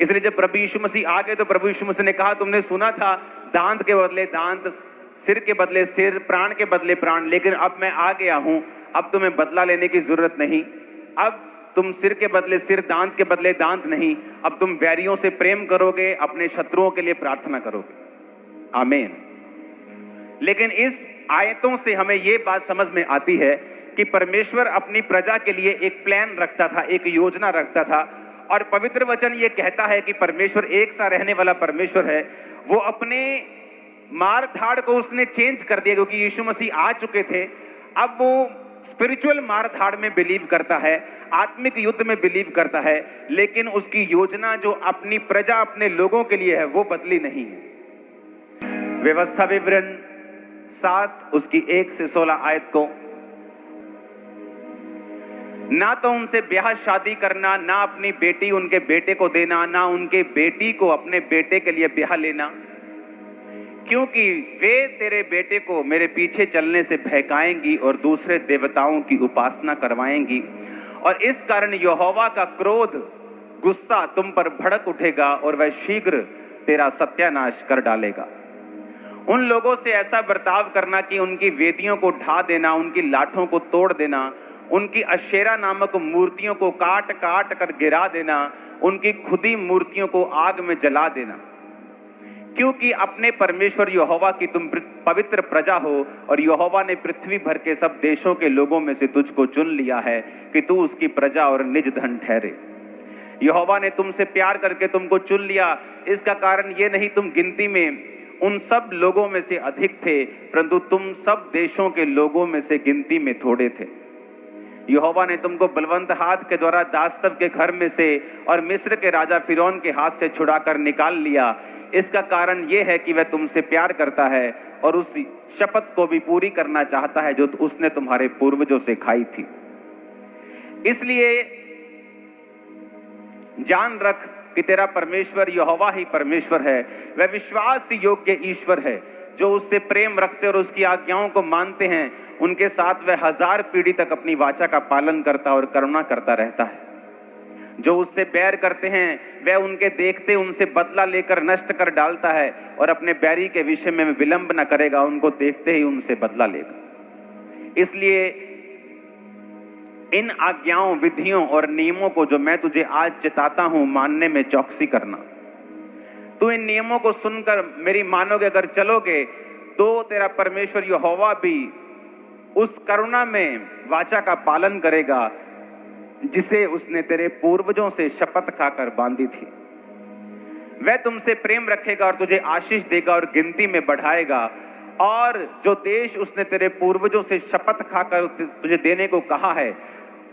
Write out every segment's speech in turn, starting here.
इसलिए जब प्रभु यीशु मसीह आ गए तो प्रभु यीशु मसीह ने कहा, तुमने सुना था दांत के बदले दांत, सिर के बदले सिर, प्राण के बदले प्राण, लेकिन अब मैं आ गया हूं, अब तुम्हें बदला लेने की जरूरत नहीं। अब तुम सिर के बदले सिर, दांत के बदले दांत नहीं, अब तुम वैरियों से प्रेम करोगे, अपने शत्रुओं के लिए प्रार्थना करोगे। आमीन। लेकिन इस आयतों से हमें यह बात समझ में आती है कि परमेश्वर अपनी प्रजा के लिए एक प्लान रखता था, एक योजना रखता था। और पवित्र वचन ये कहता है कि परमेश्वर एक सा रहने वाला परमेश्वर है। वो अपने मार धाड़ को उसने चेंज कर दिया, क्योंकि यीशु मसीह आ चुके थे। अब वो स्पिरिचुअल मार धाड़ में बिलीव करता है, आत्मिक युद्ध में बिलीव करता है, लेकिन उसकी योजना जो अपनी प्रजा, अपने लोगों के लिए है, वो बदली नहीं है। व्यवस्था विवरण 7 उसकी 1 से 16 आयत को, ना तो उनसे ब्याह शादी करना, ना अपनी बेटी उनके बेटे को देना, ना उनके बेटी को अपने बेटे के लिए ब्याह लेना, क्योंकि वे तेरे बेटे को मेरे पीछे चलने से बहकाएंगी और दूसरे देवताओं की उपासना करवाएंगी, और इस कारण यहोवा का क्रोध, गुस्सा तुम पर भड़क उठेगा और वह शीघ्र तेरा सत्यानाश कर डालेगा। उन लोगों से ऐसा बर्ताव करना कि उनकी वेदियों को ढा देना, उनकी लाठों को तोड़ देना, उनकी अशेरा नामक मूर्तियों को काट काट कर गिरा देना, उनकी खुदी मूर्तियों को आग में जला देना, क्योंकि अपने परमेश्वर यहोवा की तुम पवित्र प्रजा हो, और यहोवा ने पृथ्वी भर के सब देशों के लोगों में से तुझको चुन लिया है कि तू उसकी प्रजा और निज धन ठहरे। यहोवा ने तुमसे प्यार करके तुमको चुन लिया, इसका कारण ये नहीं तुम गिनती में उन सब लोगों में से अधिक थे, परंतु तुम सब देशों के लोगों में से गिनती में थोड़े थे। यहोवा ने तुमको बलवंत हाथ के द्वारा दास्तव के घर में से और मिस्र के राजा फिरौन के हाथ से छुड़ाकर निकाल लिया। इसका कारण यह है कि वह तुमसे प्यार करता है और उस शपथ को भी पूरी करना चाहता है जो उसने तुम्हारे पूर्वजों से खाई थी। इसलिए जान रख कि तेरा परमेश्वर यहोवा ही परमेश्वर है। वह विश्वास योग्य ईश्वर है, जो उससे प्रेम रखते और उसकी आज्ञाओं को मानते हैं, उनके साथ वह 1000 पीढ़ी तक अपनी वाचा का पालन करता और करुणा करता रहता है। जो उससे बैर करते हैं वह उनके देखते उनसे बदला लेकर नष्ट कर डालता है, और अपने बैरी के विषय में विलंब न करेगा, उनको देखते ही उनसे बदला लेगा। इसलिए इन आज्ञाओं, विधियों और नियमों को जो मैं तुझे आज चिताता हूं, मानने में चौकसी करना। तू इन नियमों को सुनकर मेरी मानोगे, अगर चलोगे, तो तेरा परमेश्वर यहोवा भी उस करुणा में वाचा का पालन करेगा जिसे उसने तेरे पूर्वजों से शपथ खाकर बांधी थी। वह तुमसे प्रेम रखेगा और तुझे आशीष देगा और गिनती में बढ़ाएगा, और जो देश उसने तेरे पूर्वजों से शपथ खाकर तुझे देने को कहा है,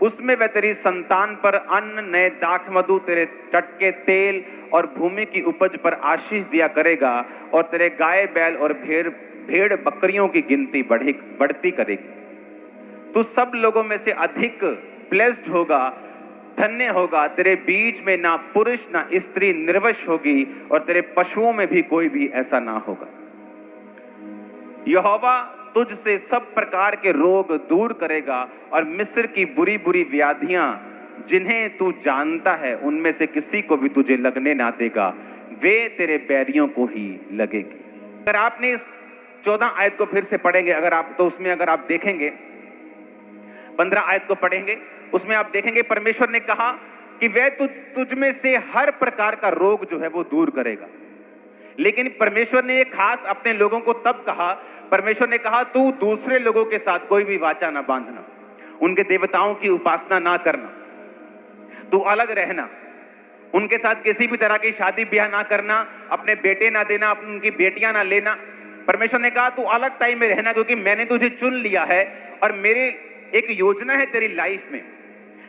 उसमें वह तेरी संतान पर अन्न, नए दाख मधु, तेरे तट के तेल और भूमि की उपज पर आशीष दिया करेगा, और तेरे गाय बैल और भेड़ बकरियों की गिनती बढ़ती करेगी। तू सब लोगों में से अधिक ब्लेस्ड होगा, धन्य होगा। तेरे बीच में ना पुरुष ना स्त्री निर्वश होगी, और तेरे पशुओं में भी कोई भी ऐसा ना होगा। यहोवा तुझसे सब प्रकार के रोग दूर करेगा, और मिस्र की बुरी बुरी व्याधियां जिन्हें तू जानता है, उनमें से किसी को भी तुझे लगने ना देगा, वे तेरे बैरियों को ही लगेगी। अगर आपने इस 14 आयत को फिर से पढ़ेंगे, अगर आप देखेंगे 15 आयत को पढ़ेंगे, उसमें आप देखेंगे परमेश्वर ने कहा कि वह तुझ में से हर प्रकार का रोग जो है वो दूर करेगा। लेकिन परमेश्वर ने एक खास अपने लोगों को तब कहा, परमेश्वर ने कहा तू दूसरे लोगों के साथ कोई भी वाचा ना बांधना, उनके देवताओं की उपासना ना करना, तू अलग रहना, उनके साथ किसी भी तरह की शादी ब्याह ना करना, अपने बेटे ना देना, उनकी बेटियां ना लेना। परमेश्वर ने कहा तू अलग टाइम में रहना, क्योंकि मैंने तुझे चुन लिया है और मेरे एक योजना है तेरी लाइफ में।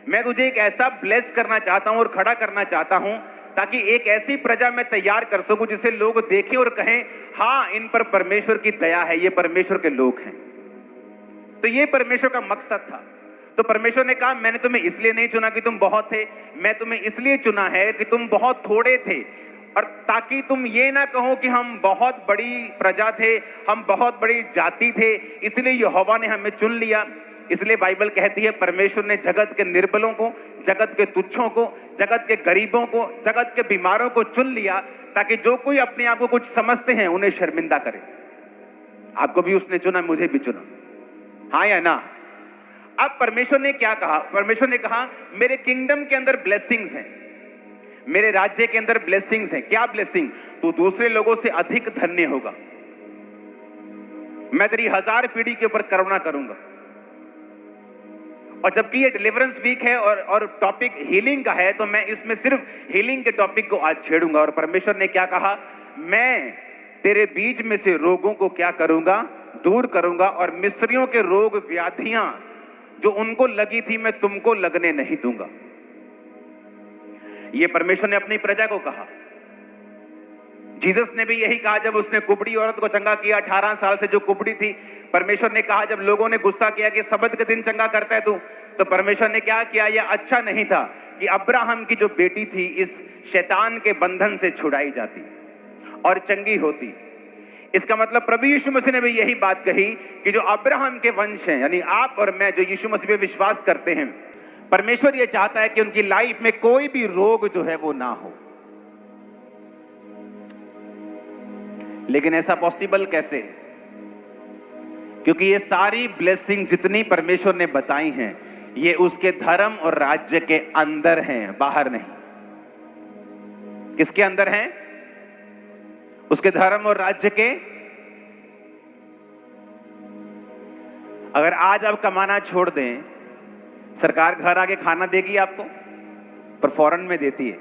मैं तुझे एक ऐसा ब्लेस करना चाहता हूं और खड़ा करना चाहता हूं, ताकि एक ऐसी प्रजा मैं तैयार कर सकूं जिसे लोग देखें और कहें हाँ, इन पर परमेश्वर की दया है, ये परमेश्वर के लोग हैं। तो ये परमेश्वर का मकसद था। तो परमेश्वर ने कहा मैंने तुम्हें इसलिए नहीं चुना कि तुम बहुत थे, मैं तुम्हें इसलिए चुना है कि तुम बहुत थोड़े थे, और ताकि तुम ये ना कहो कि हम बहुत बड़ी प्रजा थे, हम बहुत बड़ी जाति थे, इसलिए यहोवा ने हमें चुन लिया। इसलिए बाइबल कहती है परमेश्वर ने जगत के निर्बलों को, जगत के तुच्छों को, जगत के गरीबों को, जगत के बीमारों को चुन लिया ताकि जो कोई अपने आप को कुछ समझते हैं उन्हें शर्मिंदा करे। आपको भी उसने चुना, मुझे भी चुना, हाँ या ना? अब परमेश्वर ने क्या कहा? परमेश्वर ने कहा मेरे किंगडम के अंदर ब्लेसिंग्स हैं, मेरे राज्य के अंदर ब्लेसिंग्स हैं। क्या ब्लेसिंग? तू दूसरे लोगों से अधिक धन्य होगा, मैं तेरी 1000 पीढ़ी के ऊपर करुणा करूंगा। और जबकि ये डिलीवरेंस वीक है और टॉपिक हीलिंग का है, तो मैं इसमें सिर्फ हीलिंग के टॉपिक को आज छेड़ूंगा। और परमेश्वर ने क्या कहा? मैं तेरे बीच में से रोगों को क्या करूंगा? दूर करूंगा, और मिस्रियों के रोग व्याधियां जो उनको लगी थी मैं तुमको लगने नहीं दूंगा। ये परमेश्वर ने अपनी प्रजा को कहा। जीसस ने भी यही कहा जब उसने कुबड़ी औरत को चंगा किया, 18 साल से जो कुबड़ी थी। परमेश्वर ने कहा जब लोगों ने गुस्सा किया कि सबत के दिन चंगा करता है तू, तो परमेश्वर ने क्या किया? यह अच्छा नहीं था कि अब्राहम की जो बेटी थी इस शैतान के बंधन से छुड़ाई जाती और चंगी होती। इसका मतलब प्रभु यीशु मसीह ने भी यही बात कही कि जो अब्राहम के वंश हैं, यानी आप और मैं, जो यीशु मसीह पे विश्वास करते हैं, परमेश्वर ये चाहता है कि उनकी लाइफ में कोई भी रोग जो है वो ना हो। लेकिन ऐसा पॉसिबल कैसे? क्योंकि ये सारी ब्लेसिंग जितनी परमेश्वर ने बताई हैं, ये उसके धर्म और राज्य के अंदर हैं, बाहर नहीं। किसके अंदर हैं? उसके धर्म और राज्य के। अगर आज आप कमाना छोड़ दें, सरकार घर आके खाना देगी आपको, पर फौरन में देती है।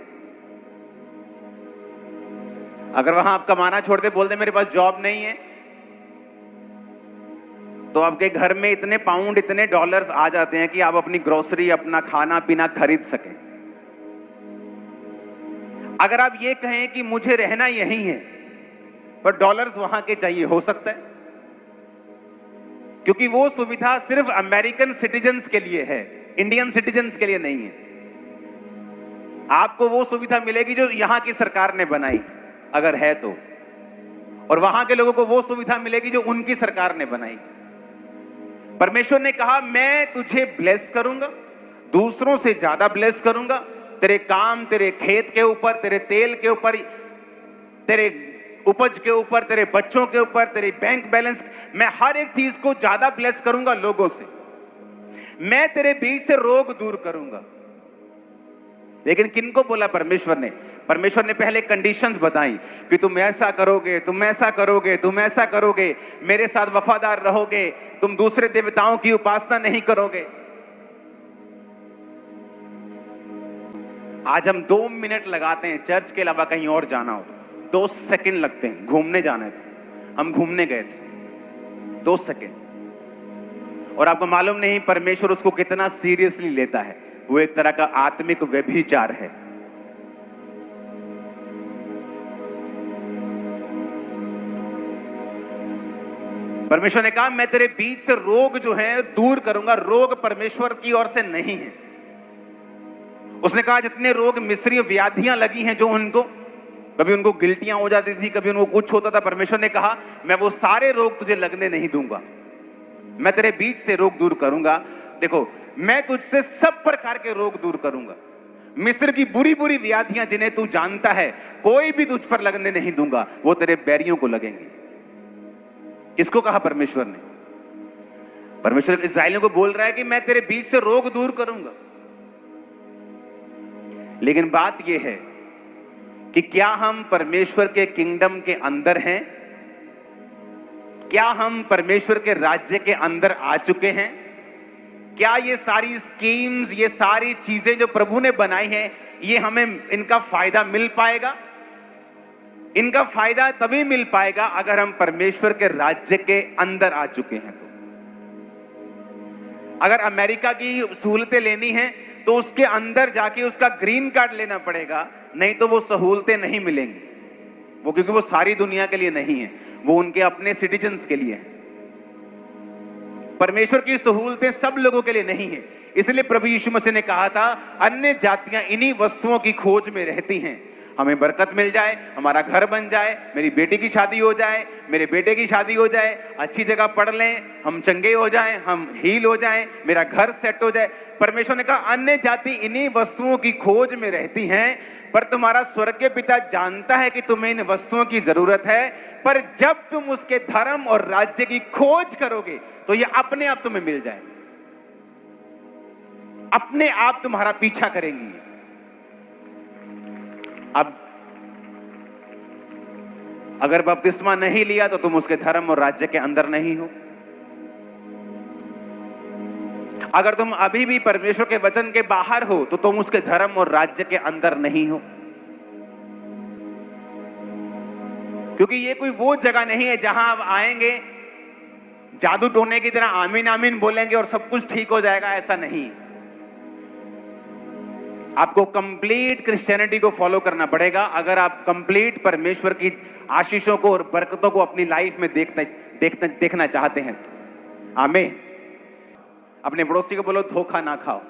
अगर वहां आप कमाना छोड़ दे, बोल दे मेरे पास जॉब नहीं है, तो आपके घर में इतने पाउंड, इतने डॉलर्स आ जाते हैं कि आप अपनी ग्रोसरी, अपना खाना पीना खरीद सकें। अगर आप ये कहें कि मुझे रहना यहीं है पर डॉलर्स वहां के चाहिए, हो सकता है, क्योंकि वो सुविधा सिर्फ अमेरिकन सिटीजन्स के लिए है, इंडियन सिटीजन्स के लिए नहीं है। आपको वो सुविधा मिलेगी जो यहां की सरकार ने बनाई, अगर है तो, और वहां के लोगों को वो सुविधा मिलेगी जो उनकी सरकार ने बनाई। परमेश्वर ने कहा मैं तुझे ब्लेस करूंगा, दूसरों से ज्यादा ब्लेस करूंगा, तेरे काम, तेरे खेत के ऊपर, तेरे तेल के ऊपर, तेरे उपज के ऊपर, तेरे बच्चों के ऊपर, तेरे बैंक बैलेंस, मैं हर एक चीज को ज्यादा ब्लेस करूंगा लोगों से। मैं तेरे बीच से रोग दूर करूंगा। लेकिन किनको बोला परमेश्वर ने? परमेश्वर ने पहले कंडीशंस बताई कि तुम ऐसा करोगे, तुम ऐसा करोगे, तुम ऐसा करोगे, मेरे साथ वफादार रहोगे, तुम दूसरे देवताओं की उपासना नहीं करोगे। आज हम 2 मिनट लगाते हैं चर्च के अलावा कहीं और जाना हो, 2 सेकंड लगते हैं। घूमने जाना है तो हम घूमने गए थे, 2 सेकंड, और आपको मालूम नहीं परमेश्वर उसको कितना सीरियसली लेता है। वो एक तरह का आत्मिक व्यभिचार है। परमेश्वर ने कहा मैं तेरे बीच से रोग जो है दूर करूंगा। रोग परमेश्वर की ओर से नहीं है। उसने कहा जितने रोग, मिस्री व्याधियां लगी हैं जो उनको, कभी उनको गिल्टियां हो जाती थी, कभी उनको कुछ होता था, परमेश्वर ने कहा मैं वो सारे रोग तुझे लगने नहीं दूंगा, मैं तेरे बीच से रोग दूर करूंगा। देखो, मैं तुझसे सब प्रकार के रोग दूर करूंगा। मिस्र की बुरी बुरी व्याधियां जिन्हें तू जानता है, कोई भी तुझ पर लगने नहीं दूंगा, वो तेरे बैरियों को लगेंगे। किसको कहा परमेश्वर ने? परमेश्वर इस्राएलियों को बोल रहा है कि मैं तेरे बीच से रोग दूर करूंगा। लेकिन बात यह है कि क्या हम परमेश्वर के किंगडम के अंदर हैं? क्या हम परमेश्वर के राज्य के अंदर आ चुके हैं? क्या ये सारी स्कीम्स, ये सारी चीजें जो प्रभु ने बनाई हैं, ये हमें इनका फायदा मिल पाएगा? इनका फायदा तभी मिल पाएगा अगर हम परमेश्वर के राज्य के अंदर आ चुके हैं। तो अगर अमेरिका की सहूलतें लेनी है तो उसके अंदर जाके उसका ग्रीन कार्ड लेना पड़ेगा, नहीं तो वो सहूलतें नहीं मिलेंगी। वो क्योंकि वो सारी दुनिया के लिए नहीं है, वो उनके अपने सिटीजन्स के लिए है। परमेश्वर की सहूलतें सब लोगों के लिए नहीं है। इसलिए प्रभु यीशु मसीह ने कहा था अन्य जातियां इन्हीं वस्तुओं की खोज में रहती हैं, हमें बरकत मिल जाए, हमारा घर बन जाए, मेरी बेटी की शादी हो जाए, मेरे बेटे की शादी हो जाए, अच्छी जगह पढ़ लें, हम चंगे हो जाएं, हम हील हो जाएं, मेरा घर सेट हो जाए। परमेश्वर ने कहा अन्य जाति इन्हीं वस्तुओं की खोज में रहती हैं, पर तुम्हारा स्वर्गीय पिता जानता है कि तुम्हें इन वस्तुओं की जरूरत है, पर जब तुम उसके धर्म और राज्य की खोज करोगे तो ये अपने आप तुम्हें मिल जाए, अपने आप तुम्हारा पीछा करेंगी। अब अगर बपतिस्मा नहीं लिया तो तुम उसके धर्म और राज्य के अंदर नहीं हो। अगर तुम अभी भी परमेश्वर के वचन के बाहर हो तो तुम उसके धर्म और राज्य के अंदर नहीं हो, क्योंकि ये कोई वो जगह नहीं है जहां आप आएंगे, जादू टोने की तरह आमीन आमीन बोलेंगे और सब कुछ ठीक हो जाएगा। ऐसा नहीं, आपको कंप्लीट क्रिश्चियनिटी को फॉलो करना पड़ेगा अगर आप कंप्लीट परमेश्वर की आशीषों को और बरकतों को अपनी लाइफ में देखना चाहते हैं तो। आमीन। अपने पड़ोसी को बोलो धोखा ना खाओ।